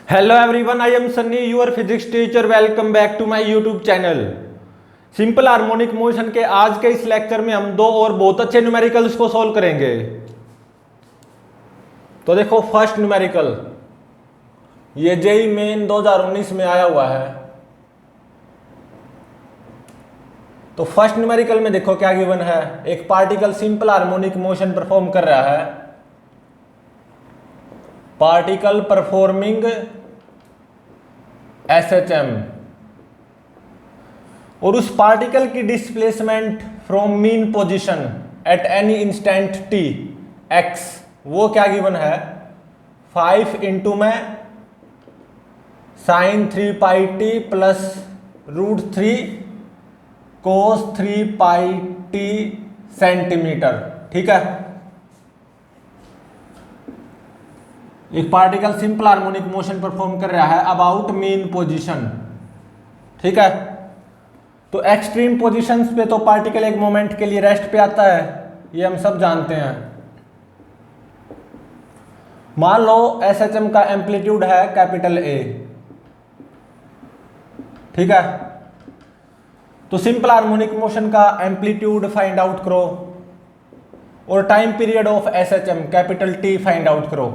Hello everyone, I am Sunny, your physics teacher. Welcome back to my YouTube channel. Simple harmonic motion के आज के इस lecture में हम दो और बहुत अच्छे न्यूमेरिकल्स को सॉल्व करेंगे। तो देखो फर्स्ट न्यूमेरिकल, ये जेई मेन 2019 में आया हुआ है। तो फर्स्ट न्यूमेरिकल में देखो क्या गिवन है। एक particle simple harmonic motion perform कर रहा है, पार्टिकल परफॉर्मिंग SHM, और उस पार्टिकल की displacement from mean position eight any instant t x, वो क्या गिवन है 5 इंटू में साइन 3 पाई t प्लस √3 कोस 3 पाई t सेंटीमीटर। ठीक है, एक particle simple harmonic motion perform कर रहा है अबाउट मीन पोजीशन। ठीक है, तो एक्सट्रीम पोजीशंस पे तो पार्टिकल एक मोमेंट के लिए रेस्ट पे आता है, ये हम सब जानते हैं। मान लो SHM का एम्पलीट्यूड है कैपिटल A। ठीक है, तो सिंपल हार्मोनिक मोशन का एम्पलीट्यूड फाइंड आउट करो और time period of SHM capital T find out करो।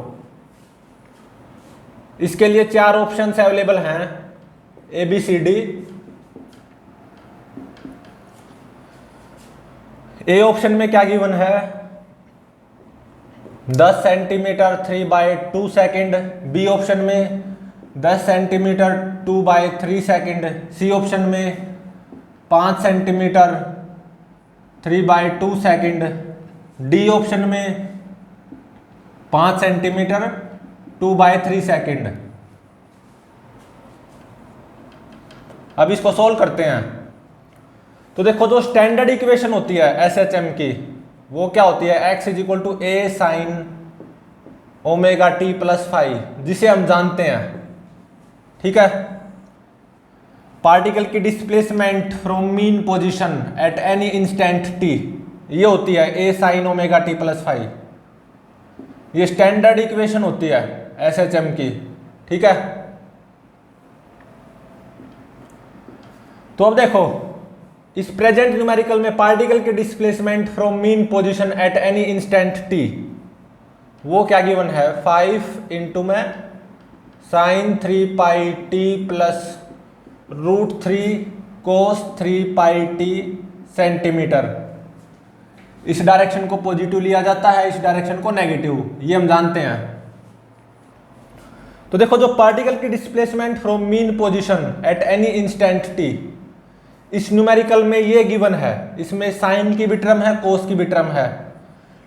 इसके लिए चार ऑप्शंस अवेलेबल हैं, ABCD। ए ऑप्शन में क्या गिवन है 10 सेंटीमीटर 3/2 सेकेंड, बी ऑप्शन में 10 सेंटीमीटर 2/3 सेकेंड, सी ऑप्शन में 5 सेंटीमीटर 3/2 सेकेंड, डी ऑप्शन में 5 सेंटीमीटर 2/3 सेकेंड। अब इसको सॉल्व करते हैं। तो देखो जो स्टैंडर्ड इक्वेशन होती है SHM की, वो क्या होती है x = a sin ωt+φ, जिसे हम जानते हैं। ठीक है, पार्टिकल की displacement from mean position eight any instant t, ये होती है a sin ωt+φ। ये स्टैंडर्ड इक्वेशन होती है SHM की। ठीक है, तो अब देखो इस प्रेजेंट न्यूमेरिकल में पार्टिकल की displacement from mean position eight any instant t, वो क्या गिवन है 5 इंटू में साइन 3 पाई t प्लस √3 कोस 3 पाई t सेंटीमीटर। इस डायरेक्शन को पॉजिटिव लिया जाता है, इस डायरेक्शन को नेगेटिव, ये हम जानते हैं। तो देखो जो पार्टिकल की displacement from mean position eight any instant t, इस न्यूमेरिकल में ये गिवन है, इसमें साइन की भी टर्म है, कोस की भी टर्म है।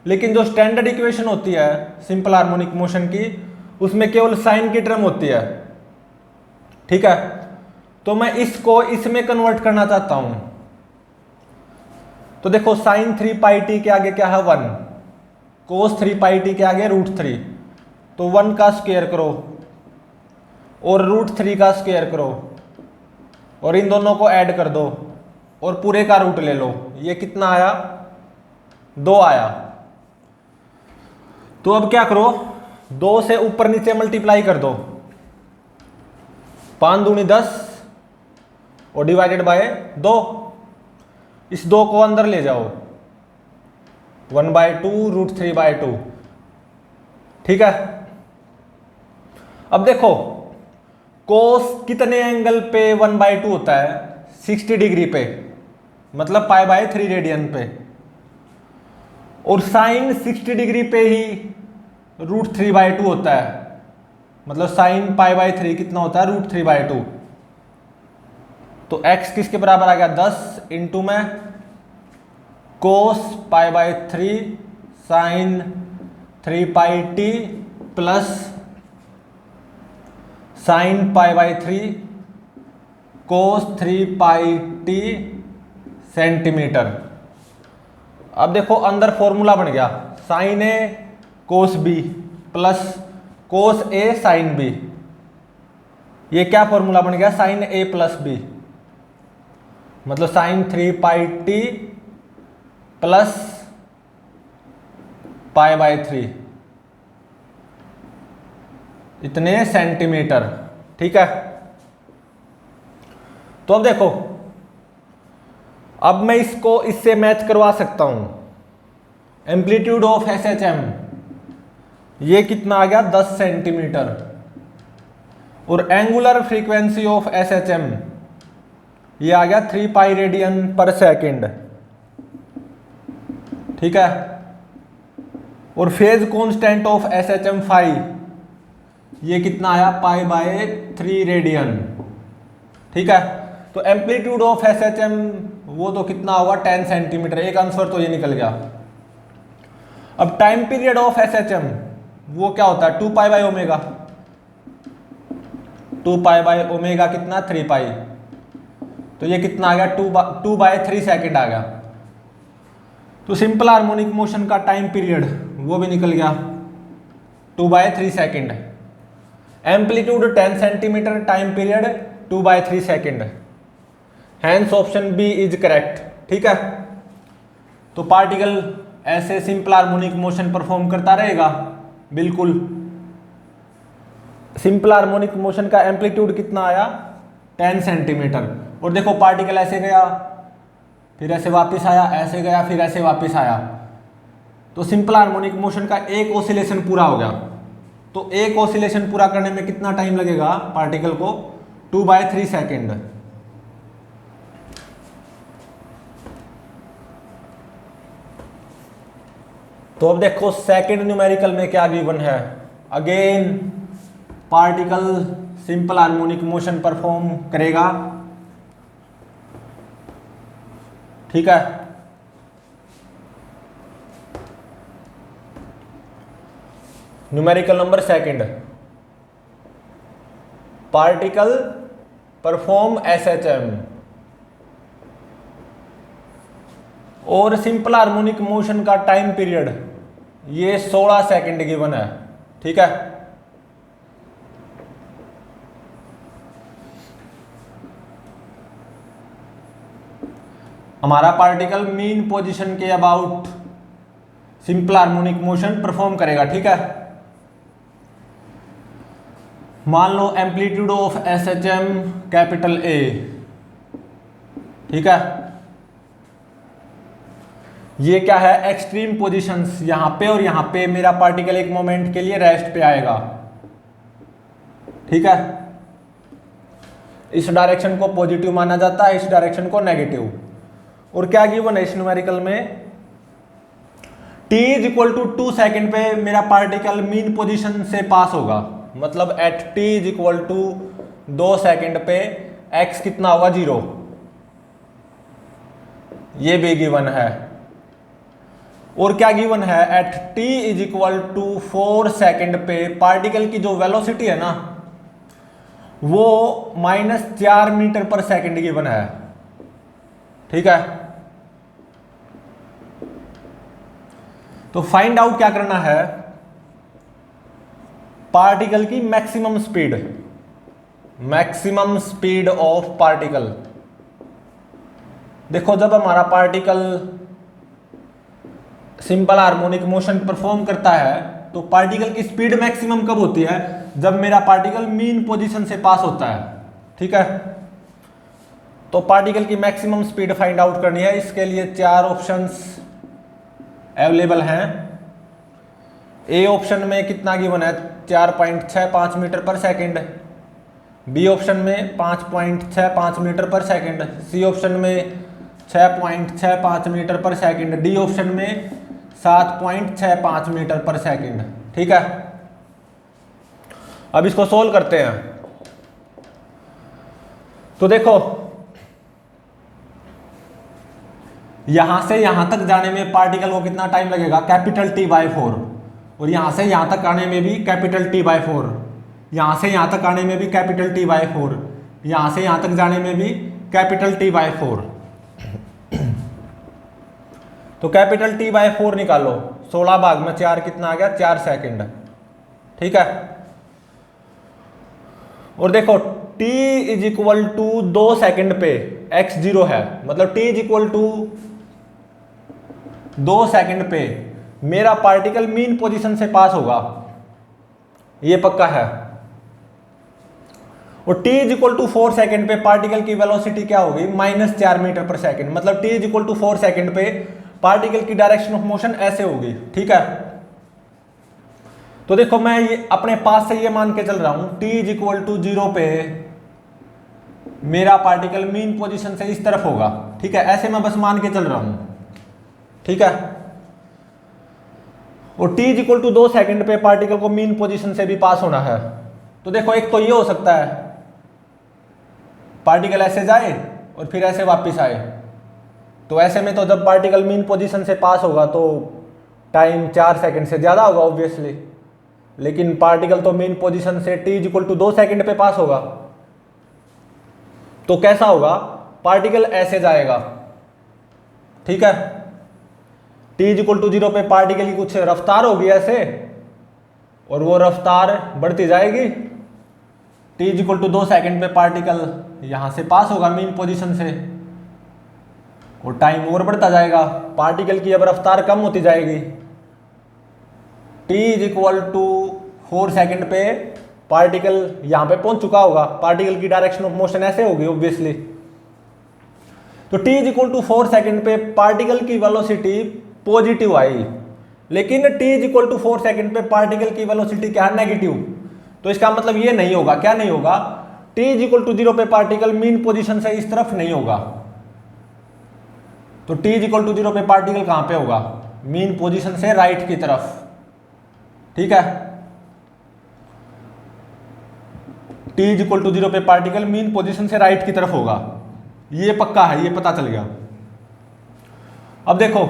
लेकिन जो स्टैंडर्ड इक्वेशन होती है सिंपल हार्मोनिक मोशन की, उसमें केवल साइन की टर्म होती है। ठीक है, तो मैं इसको इसमें कन्वर्ट करना चाहता हूं। तो देखो साइन 3 पाई t के आगे क्या है 1, कोस 3 पाई t के आगे √3, तो 1 का स्क्वायर करो और √3 का स्क्वायर करो और इन दोनों को ऐड कर दो और पूरे का रूट ले लो। ये कितना आया 2 आया। तो अब क्या करो 2 से ऊपर नीचे मल्टीप्लाई कर दो, 5 दूनी 10 और डिवाइडेड बाय 2। इस 2 को अंदर ले जाओ, 1/2 √3/2। ठीक है, अब देखो कोस कितने एंगल पे 1/2 होता है 60 डिग्री पे, मतलब π/3 रेडियन पे, और साइन 60 डिग्री पे ही √3/2 होता है, मतलब साइन π/3 कितना होता है √3/2। तो x किसके बराबर आ गया 10 इंटू में cos π/3 sine 3 pi t plus sine π/3 cos 3 pi t centimetre. अब देखो अंदर फॉर्मूला बन गया sine a cos b plus cos a sine b। ये क्या फॉर्मूला बन गया साइन a प्लस b, मतलब साइन 3 पाई t प्लस π/3। इतने सेंटीमीटर। ठीक है, तो अब देखो, अब मैं इसको इससे मैच करवा सकता हूं। एम्पलीट्यूड ऑफ SHM ये कितना आ गया 10 सेंटीमीटर, और एंगुलर फ्रीक्वेंसी ऑफ SHM ये आ गया 3 पाई रेडियन पर सेकेंड। ठीक है, और फेज कांस्टेंट ऑफ SHM 5 ये कितना आया π/3 रेडियन। ठीक है, तो एम्पलीट्यूड ऑफ SHM वो तो कितना होगा 10 सेंटीमीटर, एक आंसर तो ये निकल गया। अब टाइम पीरियड ऑफ SHM वो क्या होता है 2π/ω, 2π/ω कितना 3 पाई, तो ये कितना आ गया 2/3 सेकेंड आ गया। तो सिंपल हार्मोनिक मोशन का टाइम पीरियड वो भी निकल गया 2/3 second. Amplitude 10 centimetre, time period 2/3 second. Hence option B is correct. ठीक है, तो पार्टिकल ऐसे सिंपल हार्मोनिक मोशन परफॉर्म करता रहेगा। बिल्कुल, सिंपल हार्मोनिक मोशन का एम्पलीट्यूड कितना आया 10 सेंटीमीटर, और देखो पार्टिकल ऐसे गया, फिर ऐसे वापस आया, ऐसे गया, फिर ऐसे वापस आया, तो सिंपल हार्मोनिक मोशन का एक ऑसिलेशन पूरा हो गया। तो एक ऑसिलेशन पूरा करने में कितना टाइम लगेगा पार्टिकल को 2/3 सेकेंड। तो अब देखो सेकेंड न्यूमेरिकल में क्या गिवन है। Again particle simple harmonic motion perform करेगा। ठीक है, numerical number second, particle perform SHM और सिंपल हार्मोनिक मोशन का टाइम पीरियड ये 16 सेकंड गिवन है। ठीक है, हमारा पार्टिकल मीन पोजीशन के about simple harmonic motion perform करेगा। ठीक है, मान लो amplitude of SHM capital A। ठीक है, ये क्या है एक्सट्रीम पोजीशंस, यहां पे और यहां पे मेरा पार्टिकल एक मोमेंट के लिए रेस्ट पे आएगा। ठीक है, इस डायरेक्शन को पॉजिटिव माना जाता है, इस डायरेक्शन को नेगेटिव। और क्या गिवन है इस न्यूमेरिकल में, t = 2 सेकेंड पे मेरा पार्टिकल मीन पोजीशन से पास होगा, मतलब एट t = 2 सेकेंड पे x कितना होगा 0, ये भी गिवन है। और क्या गिवन है एट t = 4 सेकेंड पे पार्टिकल की जो वेलोसिटी है ना वो -4 मीटर पर सेकेंड गिवन है। ठीक है, तो फाइंड आउट क्या करना है, पार्टिकल की मैक्सिमम स्पीड ऑफ पार्टिकल। देखो जब हमारा particle simple harmonic motion perform करता है तो पार्टिकल की स्पीड मैक्सिमम कब होती है, जब मेरा पार्टिकल मीन पोजीशन से पास होता है। ठीक है, तो पार्टिकल की मैक्सिमम स्पीड फाइंड आउट करनी है। इसके लिए 4 ऑप्शंस अवेलेबल हैं। ए ऑप्शन में कितना गिवन है 4.65 मीटर पर सेकेंड, बी ऑप्शन में 5.65 मीटर पर सेकेंड, सी ऑप्शन में 6.65 मीटर पर सेकेंड, डी ऑप्शन में 7.65 मीटर पर सेकेंड। ठीक है, अब इसको सोल्व करते हैं। तो देखो यहां से यहां तक जाने में पार्टिकल को कितना टाइम लगेगा T/4, और यहां से यहां तक आने में भी T/4, यहां से यहां तक आने में भी T/4, यहां से यहां तक जाने में भी T/4। तो T/4 निकालो, 16 भाग में 4 कितना आ गया 4 सेकेंड। ठीक है, और देखो t = 2 सेकेंड पे x 0 है, मतलब t = 2 सेकेंड पे मेरा पार्टिकल मीन पोजीशन से पास होगा, ये पक्का है। और t is equal to 4 second पे पार्टिकल की वेलोसिटी क्या होगी, -4 मीटर पर सेकेंड। मतलब t is equal to 4 second पे पार्टिकल की डायरेक्शन ऑफ मोशन ऐसे होगी, ठीक है। तो देखो मैं ये अपने पास से ये मान के चल रहा हूं, t इज इक्वल टू 0 पे मेरा पार्टिकल मीन पोजीशन से इस तरफ होगा, ठीक है। ऐसे मैं बस मान के चल रहा हूं, ठीक है। और t is equal to 2 second पे पार्टिकल को मीन पोजीशन से भी पास होना है। तो देखो एक तो ये हो सकता है पार्टिकल ऐसे जाए और फिर ऐसे वापस आए। तो ऐसे में तो जब पार्टिकल मीन पोजीशन से पास होगा तो टाइम 4 सेकंड से ज़्यादा होगा ऑब्वियसली, लेकिन पार्टिकल तो मीन पोजीशन से t is equal to 2 second पे पास होगा। तो कैसा होगा, पार्टिकल ऐसे जाएगा, ठीक है। t इज इक्वल टू 0 पे पार्टिकल की कुछ रफ्तार होगी ऐसे, और वो रफ्तार बढ़ती जाएगी। t is equal to 2 second पे पार्टिकल यहां से पास होगा मीन पोजीशन से, और टाइम और बढ़ता जाएगा। पार्टिकल की अब रफ्तार कम होती जाएगी। t is equal to 4 second पे पार्टिकल यहां पे पहुंच चुका होगा, पार्टिकल की डायरेक्शन ऑफ मोशन ऐसे होगी ऑब्वियसली। तो t is equal to 4 second पे पार्टिकल की वेलोसिटी पॉजिटिव आई, लेकिन t is equal to 4 second पे पार्टिकल की वेलोसिटी क्या है, नेगेटिव। तो इसका मतलब ये नहीं होगा, क्या नहीं होगा, t इज इक्वल टू 0 पे पार्टिकल मीन पोजीशन से इस तरफ नहीं होगा। तो t इज इक्वल टू 0 पे पार्टिकल कहां पे होगा, मीन पोजीशन से राइट की तरफ, ठीक है। t इज इक्वल टू 0 पे पार्टिकल मीन पोजीशन से राइट की तरफ होगा, ये पक्का है, ये पता चल गया। अब देखो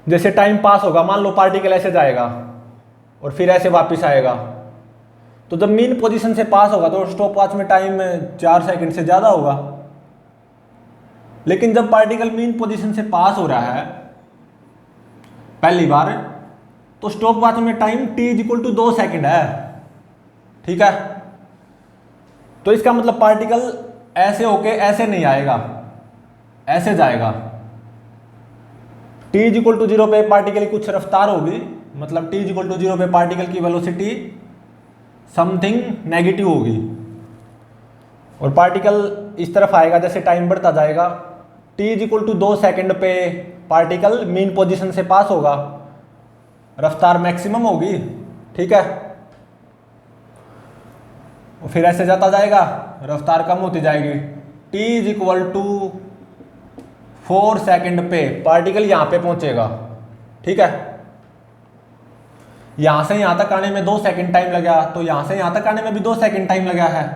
जैसे टाइम पास होगा, मान लो पार्टिकल ऐसे जाएगा और फिर ऐसे वापस आएगा। तो जब मीन पोजीशन से पास होगा तो स्टॉप वॉच में टाइम 4 सेकंड से ज़्यादा होगा। लेकिन जब पार्टिकल मीन पोजीशन से पास हो रहा है पहली बार, तो स्टॉप वॉच में time t is equal to 2 second है, ठीक है। तो इसका मतलब पार्टिकल ऐसे होके ऐसे नहीं आएगा, ऐसे जाएगा। t इज इक्वल टू 0 पे पार्टिकल की कुछ रफ्तार होगी, मतलब t इज इक्वल टू 0 पे पार्टिकल की वेलोसिटी समथिंग नेगेटिव होगी, और पार्टिकल इस तरफ आएगा जैसे टाइम बढ़ता जाएगा। t is equal to 2 second पे पार्टिकल मीन पोजीशन से पास होगा, रफ्तार मैक्सिमम होगी, ठीक है। फिर ऐसे जाता जाएगा, रफ्तार कम होती जाएगी। t is equal to 4 second पे पार्टिकल यहां पे पहुंचेगा, ठीक है। यहां से यहां तक आने में 2 सेकंड टाइम लगा, तो यहां से यहां तक आने में भी 2 सेकंड टाइम लगा है।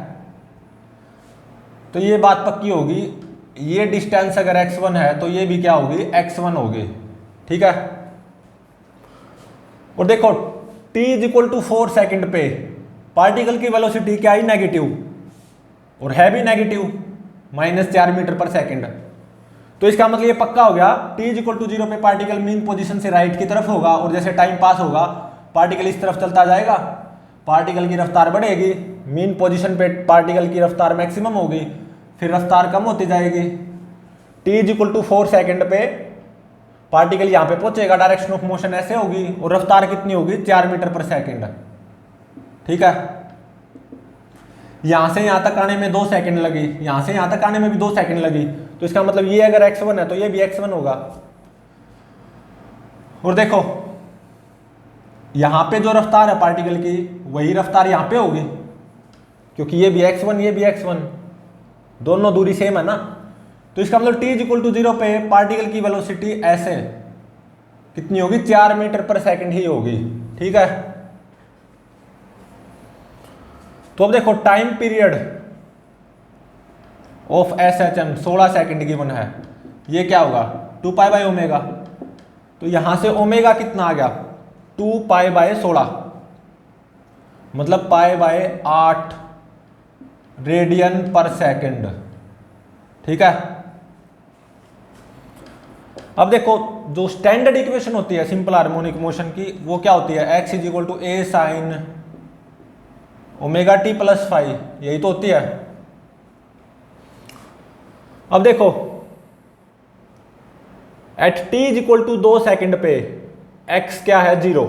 तो ये बात पक्की होगी, ये डिस्टेंस अगर x1 है तो ये भी क्या होगी, x1 होगी, ठीक है। और देखो t is equal to 4 second पे पार्टिकल की वेलोसिटी क्या आई, नेगेटिव, और है भी नेगेटिव, -4 मीटर पर सेकंड। तो इसका मतलब ये पक्का हो गया, t इज इक्वल टू 0 पे पार्टिकल मीन पोजीशन से राइट की तरफ होगा, और जैसे टाइम पास होगा पार्टिकल इस तरफ चलता जाएगा, पार्टिकल की रफ्तार बढ़ेगी, मीन पोजीशन पे पार्टिकल की रफ्तार मैक्सिमम होगी, फिर रफ्तार कम होती जाएगी। t is equal to 4 second पे पार्टिकल यहाँ पे पहुंचेगा, डायरेक्शन ऑफ मोशन ऐसे होगी, और रफ्तार कितनी होगी, 4 मीटर पर सेकंड, ठीक है। यहां से यहां तक आने में 2 सेकंड लगी, यहां से यहां तक आने में भी 2 सेकंड लगी। तो इसका मतलब ये अगर x1 है तो ये भी x1 होगा। और देखो यहां पे जो रफ्तार है पार्टिकल की, वही रफ्तार यहां पे होगी, क्योंकि ये भी x1 ये भी x1, दोनों दूरी सेम है ना। तो इसका मतलब t इज इक्वल टू 0 पे पार्टिकल की वेलोसिटी ऐसे कितनी होगी, 4 मीटर पर सेकंड ही होगी, ठीक है। तो अब देखो time period of SHM 16 second given है, ये क्या होगा, 2 पाई बाय ओमेगा। तो यहां से ओमेगा कितना आ गया, 2 पाई बाय 16, मतलब पाई बाय 8 रेडियन पर सेकंड, ठीक है। अब देखो जो स्टैंडर्ड इक्वेशन होती है सिंपल हार्मोनिक मोशन की, वो क्या होती है, x is equal to a sine omega t plus phi, यही तो होती है। अब देखो at t is equal to 2 second पे x क्या है, 0,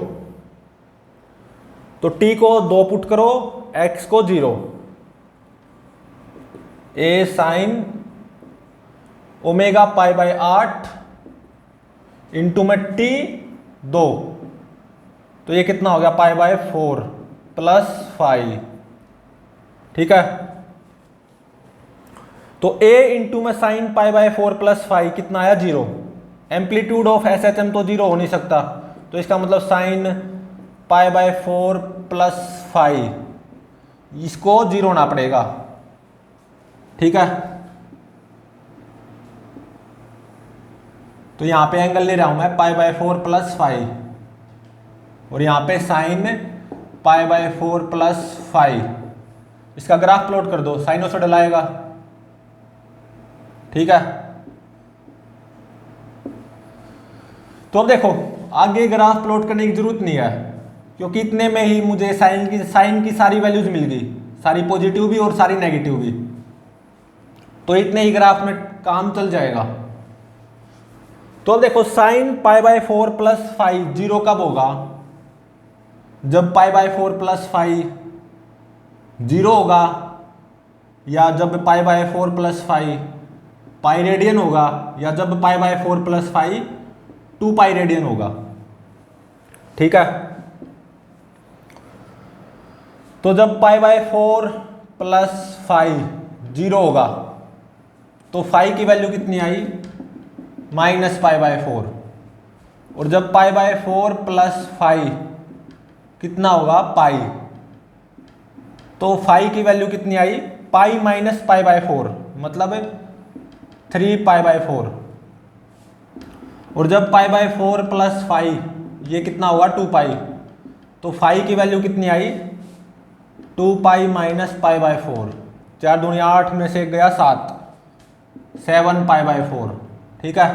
तो t को 2 पुट करो x को 0, a sine omega pi by 8 into में t 2, तो ये कितना हो गया पाई बाय 4 प्लस 5। ठीक है, तो a इंटू में साइन पाई बाय 4 प्लस 5 कितना आया 0। एम्पलीट्यूड ऑफ SHM तो 0 हो नहीं सकता, तो इसका मतलब साइन पाई बाय 4 प्लस 5 इसको 0 होना पड़ेगा। ठीक है, तो यहां पे एंगल ले रहा हूं मैं पाई बाय 4 प्लस 5 और यहां पे साइन पाई बाय 4 प्लस 5। इसका ग्राफ प्लॉट कर दो, साइनोसॉइडल आएगा। ठीक है, तो अब देखो आगे ग्राफ प्लॉट करने की जरूरत नहीं है, क्योंकि इतने में ही मुझे साइन की सारी वैल्यूज मिल गई, सारी पॉजिटिव भी और सारी नेगेटिव भी, तो इतने ही ग्राफ में काम चल जाएगा। तो अब देखो sine pi by 4 plus 5 zero कब होगा, जब पाई बाय 4 प्लस 5 जीरो होगा, या जब pi by 4 plus 5 pi radian होगा, या जब pi by 4 plus 5 2 pi radian होगा। ठीक है, तो जब पाई बाय 4 प्लस 5 जीरो होगा तो 5 की वैल्यू कितनी आई माइनस पाई बाय 4, और जब पाई बाय 4 प्लस 5 कितना होगा पाई, तो 5 की वैल्यू कितनी आई पाई माइनस पाई बाय 4 मतलब 3 पाई बाय 4, और जब पाई बाय 4 प्लस 5 ये कितना होगा 2 पाई, तो 5 की वैल्यू कितनी आई 2 पाई माइनस पाई बाय 4, 4 दूनी 8 में से गया 7 पाई बाय 4। ठीक है,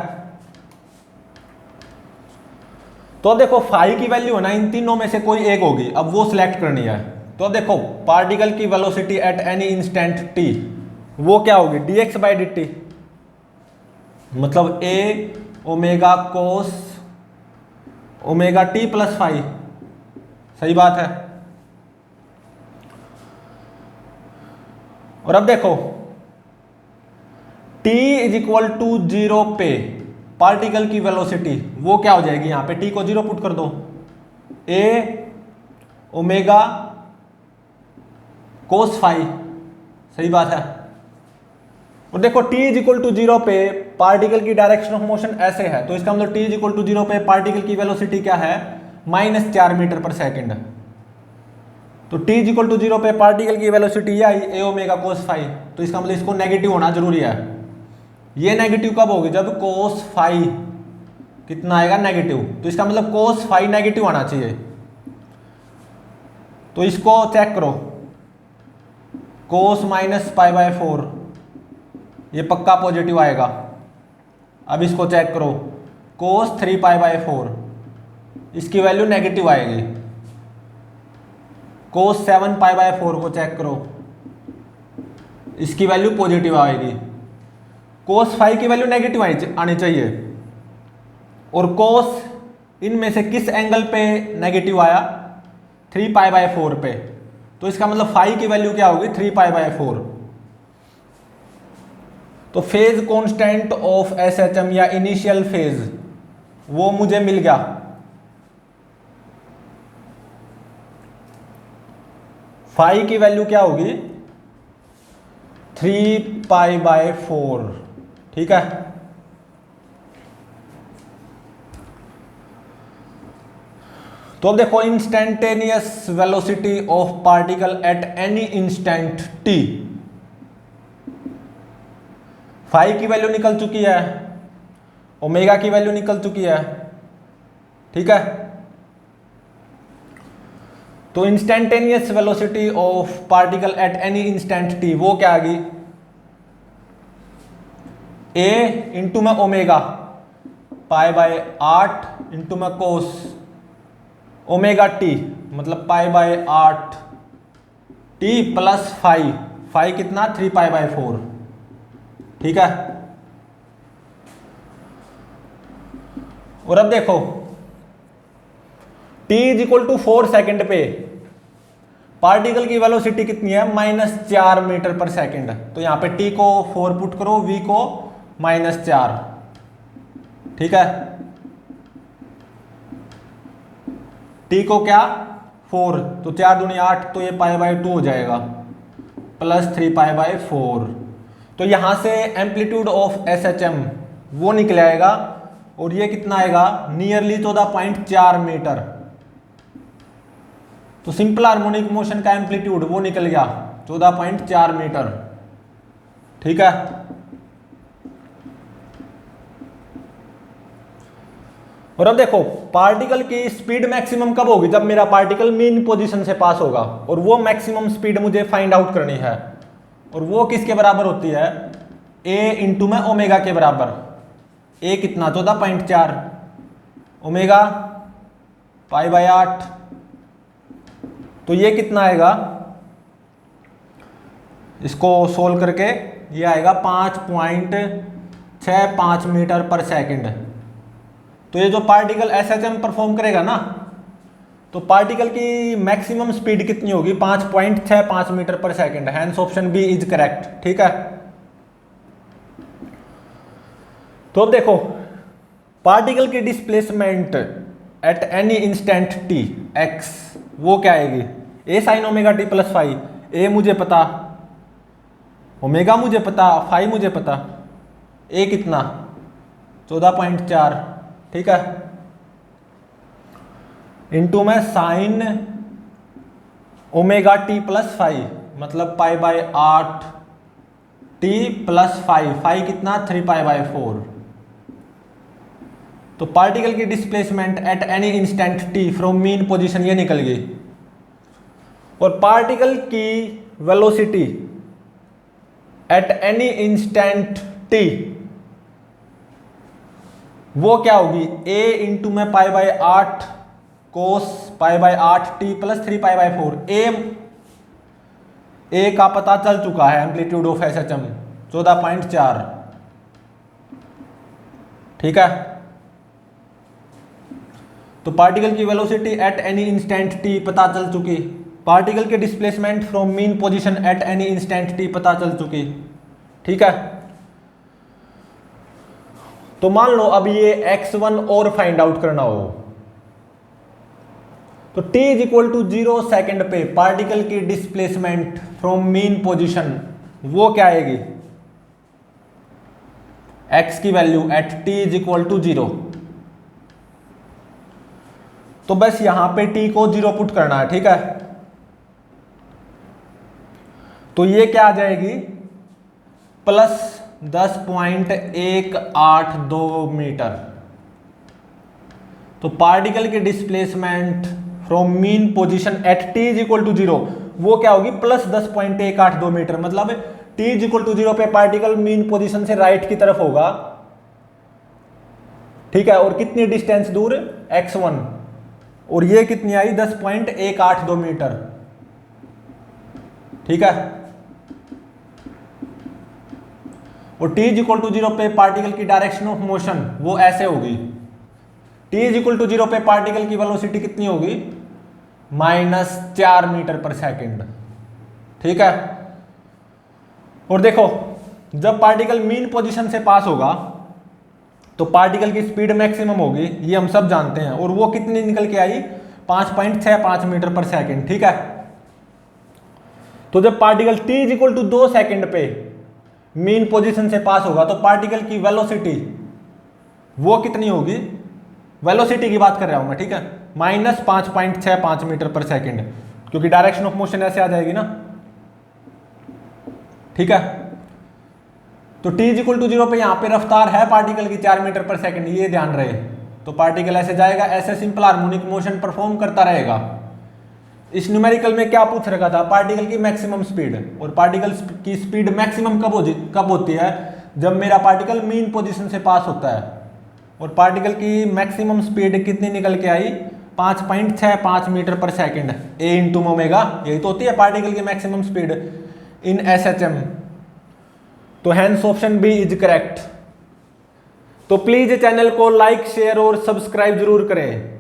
तो अब देखो फाई की वैल्यू है ना इन तीनों में से कोई एक होगी, अब वो सिलेक्ट करनी है। तो अब देखो पार्टिकल की velocity at any instant t वो क्या होगी dx बाई dt, मतलब a omega cos omega t plus phi. सही बात है। और अब देखो t इज इक्वल टू 0 पे पार्टिकल की वेलोसिटी वो क्या हो जाएगी, यहां पे t को 0 पुट कर दो, a ओमेगा कोस फाई। सही बात है। और देखो t इज इक्वल टू 0 पे पार्टिकल की डायरेक्शन ऑफ मोशन ऐसे है, तो इसका मतलब t इज इक्वल टू 0 पे पार्टिकल की वेलोसिटी क्या है -4 मीटर पर सेकंड। तो t इज इक्वल टू 0 पे पार्टिकल की वेलोसिटी आई a ओमेगा कोस फाई, तो इसका मतलब इसको नेगेटिव होना जरूरी है। ये नेगेटिव कब होगी जब कोस फाई कितना आएगा नेगेटिव, तो इसका मतलब कोस फाई नेगेटिव आना चाहिए। तो इसको चेक करो, कोस माइनस पाई बाय 4 ये पक्का पॉजिटिव आएगा। अब इसको चेक करो, कोस 3 पाई बाय 4 इसकी वैल्यू नेगेटिव आएगी। कोस 7 पाई बाय 4 को चेक करो, इसकी वैल्यू पॉजिटिव आएगी। कोस 5 की वैल्यू नेगेटिव आनी चाहिए, और कोस इनमें से किस एंगल पे नेगेटिव आया 3 पाई बाय 4 पे, तो इसका मतलब 5 की वैल्यू क्या होगी 3 पाई बाय 4। तो फेज कांस्टेंट ऑफ SHM या इनिशियल फेज वो मुझे मिल गया। फाई की वैल्यू क्या होगी 3 पाई बाय 4। ठीक है, तो अब देखो instantaneous velocity of particle at any instant t, phi की वैल्यू निकल चुकी है, ओमेगा की वैल्यू निकल चुकी है। ठीक है, तो instantaneous velocity of particle at any instant t वो क्या आ गई a इंटू में ओमेगा पाई बाय 8 इंटू में कोस ओमेगा t मतलब pi by 8 t plus phi कितना 3 पाई बाय 4। ठीक है, और अब देखो t is equal to 4 second पे पार्टिकल की वेलोसिटी कितनी है, -4 मीटर पर सेकंड। तो यहाँ पे t को 4 पुट करो, v को -4, ठीक है। t को क्या 4, तो 4 दूनी 8, तो ये π/2 हो जाएगा, प्लस 3 π/4। तो यहां से एम्पलीट्यूड ऑफ SHM वो निकल आएगा, और ये कितना आएगा, नियरली 14.4 मीटर। तो सिंपल हार्मोनिक मोशन का एम्पलीट्यूड वो निकल गया 14.4 मीटर, ठीक है। और अब देखो पार्टिकल की स्पीड मैक्सिमम कब होगी, जब मेरा पार्टिकल मीन पोजीशन से पास होगा, और वो मैक्सिमम स्पीड मुझे फाइंड आउट करनी है, और वो किसके बराबर होती है, a इंटू में ओमेगा के बराबर। a कितना 14.4, ओमेगा π/8, तो ये कितना आएगा, इसको सोल्व करके ये आएगा 5.65 मीटर पर सेकंड। तो ये जो पार्टिकल SHM परफॉर्म करेगा ना, तो पार्टिकल की मैक्सिमम स्पीड कितनी होगी, 5.65 मीटर पर second. Hence option B is correct, ठीक है। तो अब देखो पार्टिकल की displacement at any instant t x वो क्या आएगी, a sin omega t plus phi. a मुझे पता, ओमेगा मुझे पता, फाई मुझे पता। a कितना 14.4, ठीक है, इंटू में sine omega t plus phi, मतलब π/8 t प्लस फाई कितना 3 π/4। तो पार्टिकल की displacement at any instant t from mean position ये निकल गई, और पार्टिकल की velocity at any instant t वो क्या होगी, a इंटू में π/8 कोस π/8 t प्लस 3 π/4। a का पता चल चुका है, एम्पलीट्यूड ऑफ SHM 14.4, ठीक है। तो पार्टिकल की velocity at any instant t पता चल चुकी, पार्टिकल के displacement from mean position eight any instant t पता चल चुकी, ठीक है। तो मान लो अब ये x1 और फाइंड आउट करना हो, तो t is equal to 0 second पे पार्टिकल की डिस्प्लेसमेंट फ्रॉम मीन पोजीशन वो क्या आएगी, x की value at t is equal to 0। तो बस यहां पे t को 0 पुट करना है, ठीक है। तो ये क्या आ जाएगी, प्लस 10.182 मीटर। तो पार्टिकल की displacement from mean position at t is equal to 0 वो क्या होगी, प्लस 10.182 मीटर। मतलब t इज इक्वल टू 0 पे पार्टिकल मीन पोजीशन से राइट की तरफ होगा, ठीक है। और कितनी डिस्टेंस दूर, x1, और ये कितनी आई 10.182 मीटर, ठीक है। और t इज इक्वल टू 0 पे पार्टिकल की डायरेक्शन ऑफ मोशन वो ऐसे होगी, t इज इक्वल टू 0 पे पार्टिकल की वेलोसिटी कितनी होगी, -4 मीटर पर सेकंड, ठीक है। और देखो जब पार्टिकल मीन पोजीशन से पास होगा तो पार्टिकल की स्पीड मैक्सिमम होगी, ये हम सब जानते हैं, और वो कितनी निकल के आई 5.65 मीटर पर सेकंड, ठीक है। तो जब particle t is equal to 2 second पे मीन पोजीशन से पास होगा तो पार्टिकल की वेलोसिटी वो कितनी होगी, वेलोसिटी की बात कर रहा हूं मैं, ठीक है, -5.65 मीटर पर सेकंड, क्योंकि डायरेक्शन ऑफ मोशन ऐसे आ जाएगी ना, ठीक है। तो t इज इक्वल टू 0 पे यहाँ पे रफ्तार है पार्टिकल की 4 मीटर पर सेकंड, ये ध्यान रहे। तो पार्टिकल ऐसे जाएगा, ऐसे सिंपल हार्मोनिक मोशन परफॉर्म करता रहेगा। इस न्यूमेरिकल में क्या पूछ रखा था, पार्टिकल की मैक्सिमम स्पीड, और पार्टिकल की स्पीड मैक्सिमम कब होती है, जब मेरा पार्टिकल मीन पोजीशन से पास होता है। और पार्टिकल की मैक्सिमम स्पीड कितनी निकल के आई, 5.65 मीटर पर सेकंड, a इंटू ओमेगा, यही तो होती है पार्टिकल की मैक्सिमम स्पीड इन SHM। तो hence option B is correct. तो प्लीज चैनल को लाइक, शेयर और सब्सक्राइब जरूर करें।